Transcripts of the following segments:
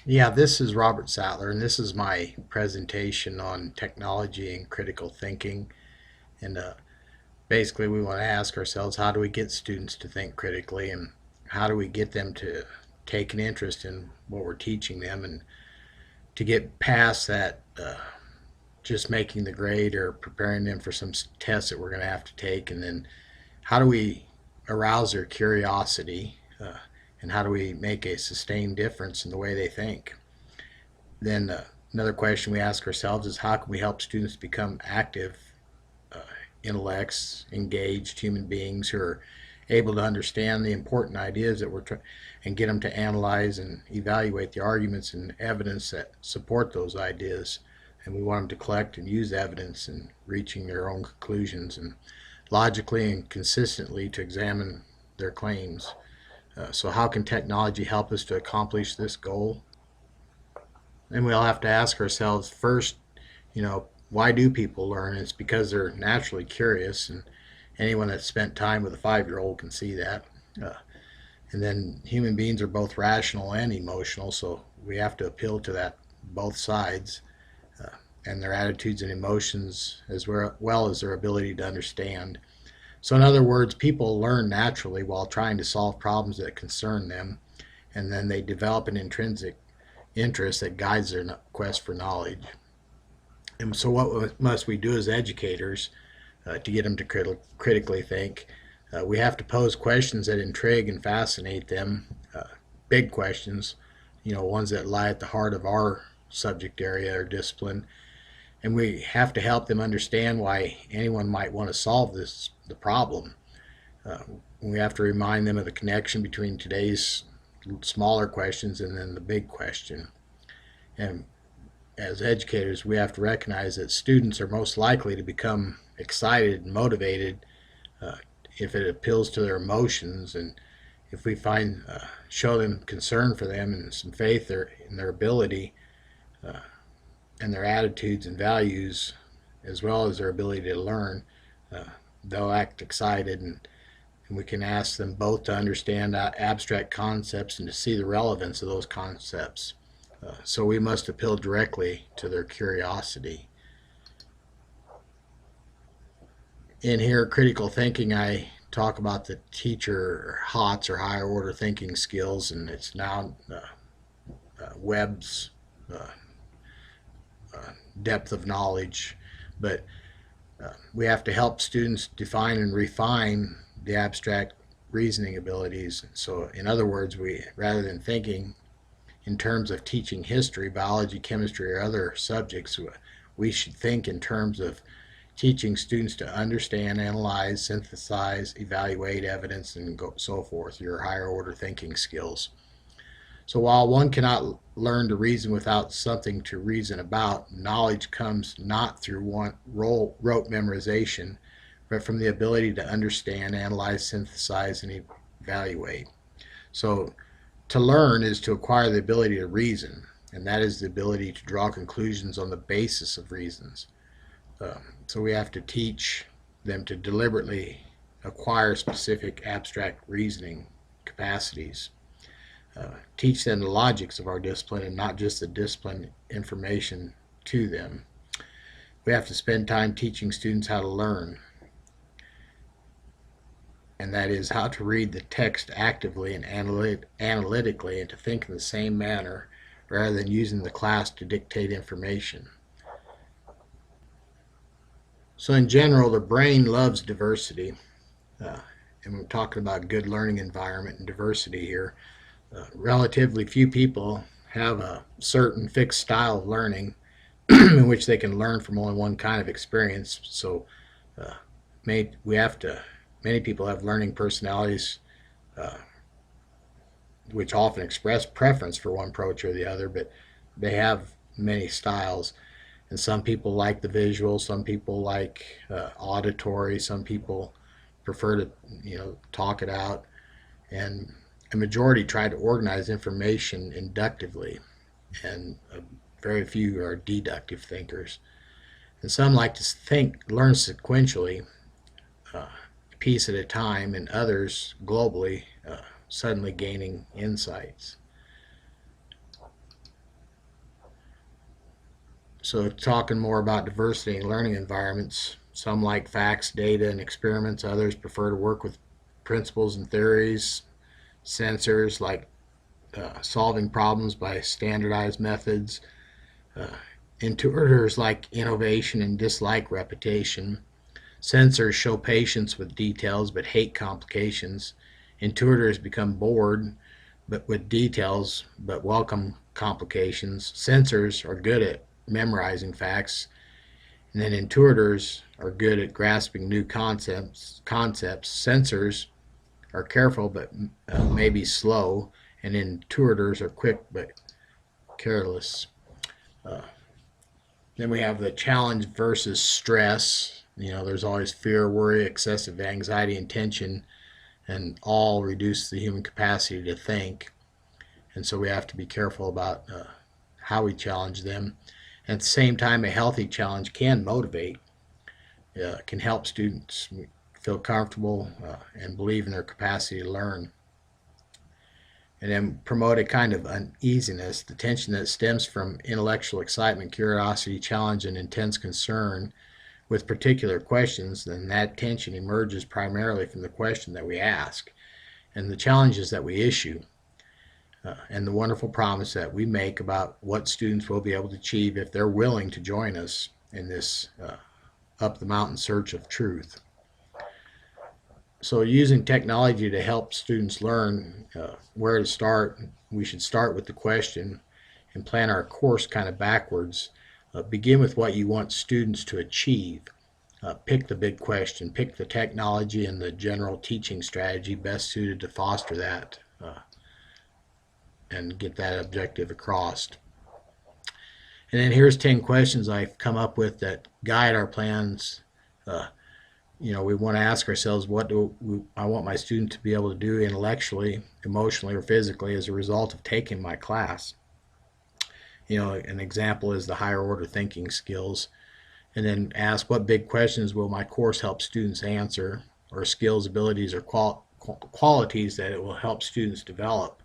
Yeah, this is Robert Sattler, and this is my presentation on technology and critical thinking. And basically, we want to ask ourselves, how do we get students to think critically, and how do we get them to take an interest in what we're teaching them, and to get past that just making the grade or preparing them for some tests that we're going to have to take, and then how do we arouse their curiosity, and how do we make a sustained difference in the way they think? Then another question we ask ourselves is, how can we help students become active uh, intellects, engaged human beings who are able to understand the important ideas that and get them to analyze and evaluate the arguments and evidence that support those ideas. And we want them to collect and use evidence in reaching their own conclusions, and logically and consistently to examine their claims. So how can technology help us to accomplish this goal? And we'll have to ask ourselves first, why do people learn? It's because they're naturally curious, and anyone that's spent time with a 5-year-old can see that. Uh, and then human beings are both rational and emotional, so we have to appeal to that both sides, uh, and their attitudes and emotions as well as their ability to understand. So, in other words, people learn naturally while trying to solve problems that concern them, and then they develop an intrinsic interest that guides their quest for knowledge. And so, what must we do as educators to get them to critically think? We have to pose questions that intrigue and fascinate them, big questions, ones that lie at the heart of our subject area or discipline. And we have to help them understand why anyone might want to solve the problem. Uh, we have to remind them of the connection between today's smaller questions and then the big question. And as educators, we have to recognize that students are most likely to become excited and motivated uh, if it appeals to their emotions, and if we show them concern for them and some faith in their ability uh, and their attitudes and values, as well as their ability to learn, uh, they'll act excited, and we can ask them both to understand abstract concepts and to see the relevance of those concepts. So we must appeal directly to their curiosity. In here, critical thinking, I talk about the teacher HOTS, or higher order thinking skills, and it's now Webb's uh, depth of knowledge. But we have to help students define and refine the abstract reasoning abilities. So, in other words, rather than thinking in terms of teaching history, biology, chemistry, or other subjects, we should think in terms of teaching students to understand, analyze, synthesize, evaluate evidence, and so forth, your higher order thinking skills. So while one cannot learn to reason without something to reason about, knowledge comes not through rote memorization, but from the ability to understand, analyze, synthesize, and evaluate. So to learn is to acquire the ability to reason, and that is the ability to draw conclusions on the basis of reasons. So we have to teach them to deliberately acquire specific abstract reasoning capacities. Teach them the logics of our discipline and not just the discipline information to them. We have to spend time teaching students how to learn, and that is how to read the text actively and analytically, and to think in the same manner rather than using the class to dictate information. So in general, the brain loves diversity, and we're talking about good learning environment and diversity here. Relatively few people have a certain fixed style of learning in which they can learn from only one kind of experience. So uh, many people have learning personalities uh, which often express preference for one approach or the other, but they have many styles. And some people like the visual, some people like auditory, some people prefer to talk it out, and a majority try to organize information inductively, and very few are deductive thinkers. And some like to learn sequentially, a piece at a time, and others globally, suddenly gaining insights. So talking more about diversity in learning environments, some like facts, data, and experiments. Others prefer to work with principles and theories. Sensors like solving problems by standardized methods. Uh, Intuitors like innovation and dislike repetition. Sensors show patience with details but hate complications. Intuitors become bored but with details but welcome complications. Sensors are good at memorizing facts, and then intuitors are good at grasping new Sensors are careful but maybe slow, and intuitors are quick but careless. Uh, then we have the challenge versus stress. There's always fear, worry, excessive anxiety, and tension, and all reduce the human capacity to think. And so we have to be careful about how we challenge them. At the same time, a healthy challenge can motivate, can help students feel comfortable and believe in their capacity to learn. And then promote a kind of uneasiness, the tension that stems from intellectual excitement, curiosity, challenge, and intense concern with particular questions. Then that tension emerges primarily from the question that we ask and the challenges that we issue, and the wonderful promise that we make about what students will be able to achieve if they're willing to join us in this up the mountain search of truth. So using technology to help students learn where to start, we should start with the question and plan our course kind of backwards. Begin with what you want students to achieve. Pick the big question, pick the technology and the general teaching strategy best suited to foster that and get that objective across. And then here's 10 questions I've come up with that guide our plans. We want to ask ourselves, what do I want my student to be able to do intellectually, emotionally, or physically as a result of taking my class? An example is the higher order thinking skills. And then ask, what big questions will my course help students answer, or skills, abilities, or qualities that it will help students develop?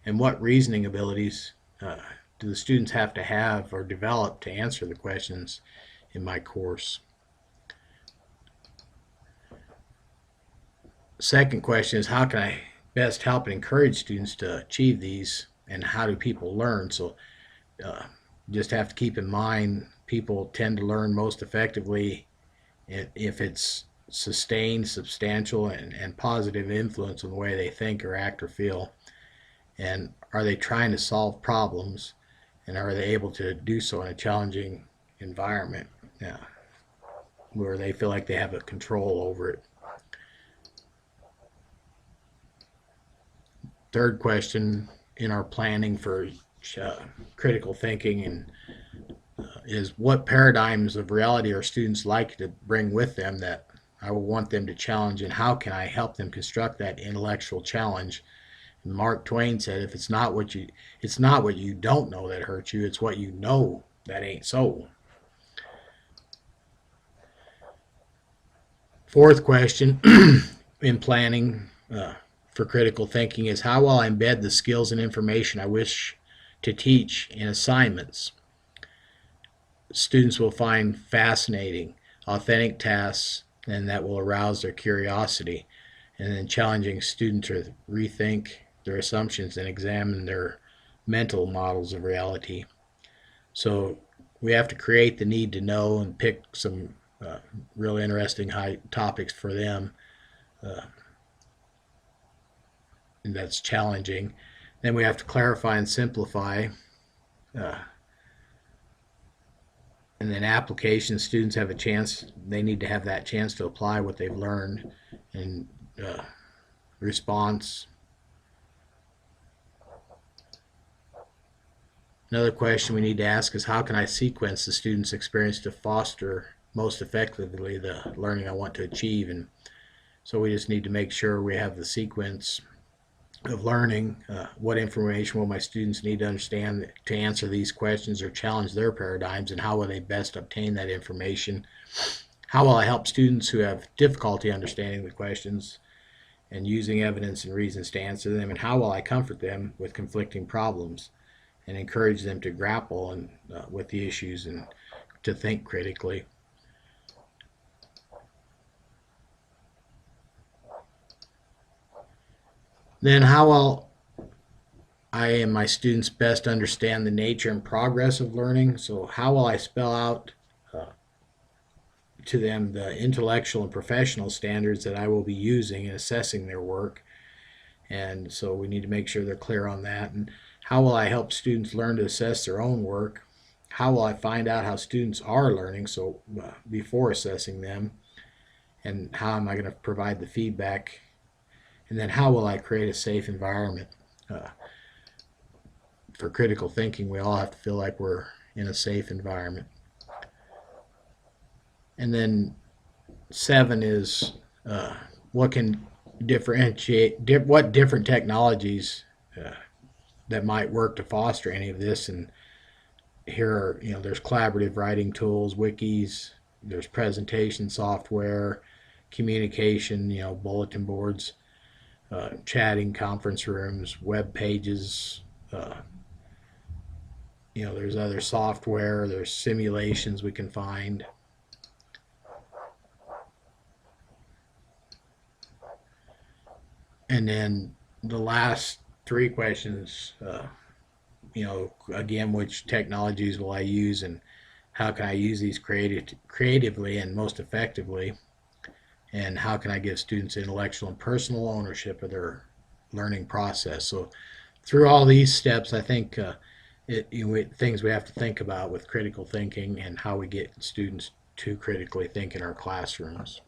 And what reasoning abilities do the students have to have or develop to answer the questions in my course? Second question is, how can I best help and encourage students to achieve these, and how do people learn? So just have to keep in mind, people tend to learn most effectively if it's sustained, substantial, and positive influence on the way they think or act or feel. And are they trying to solve problems, and are they able to do so in a challenging environment where they feel like they have a control over it? Third question in our planning for critical thinking and is, what paradigms of reality are students likely to bring with them that I will want them to challenge, and how can I help them construct that intellectual challenge? And Mark Twain said, if it's not what you don't know that hurts you, it's what you know that ain't so. Fourth question in planning for critical thinking is, how will I embed the skills and information I wish to teach in assignments students will find fascinating, authentic tasks, and that will arouse their curiosity? And then challenging students to rethink their assumptions and examine their mental models of reality. So we have to create the need to know and pick some real interesting high topics for them, and that's challenging. Then we have to clarify and simplify. And then application, students have a chance, they need to have that chance to apply what they've learned. And response. Another question we need to ask is, how can I sequence the student's experience to foster most effectively the learning I want to achieve? And so we just need to make sure we have the sequence of learning. What information will my students need to understand to answer these questions or challenge their paradigms, and how will they best obtain that information? How will I help students who have difficulty understanding the questions and using evidence and reasons to answer them? And how will I comfort them with conflicting problems? and encourage them to grapple with the issues and to think critically. Then how will I and my students best understand the nature and progress of learning? So how will I spell out uh, to them the intellectual and professional standards that I will be using in assessing their work? And so we need to make sure they're clear on that. And how will I help students learn to assess their own work? How will I find out how students are learning so before assessing them? And how am I going to provide the feedback? And then how will I create a safe environment? For critical thinking, we all have to feel like we're in a safe environment. And then 7 is what can differentiate, what different technologies that might work to foster any of this. And here are, there's collaborative writing tools, wikis, there's presentation software, communication, bulletin boards, chatting, conference rooms, web pages. There's other software, there's simulations we can find. And then the last 3 questions, again, which technologies will I use and how can I use these creatively and most effectively? And how can I give students intellectual and personal ownership of their learning process? So through all these steps, I think things we have to think about with critical thinking and how we get students to critically think in our classrooms.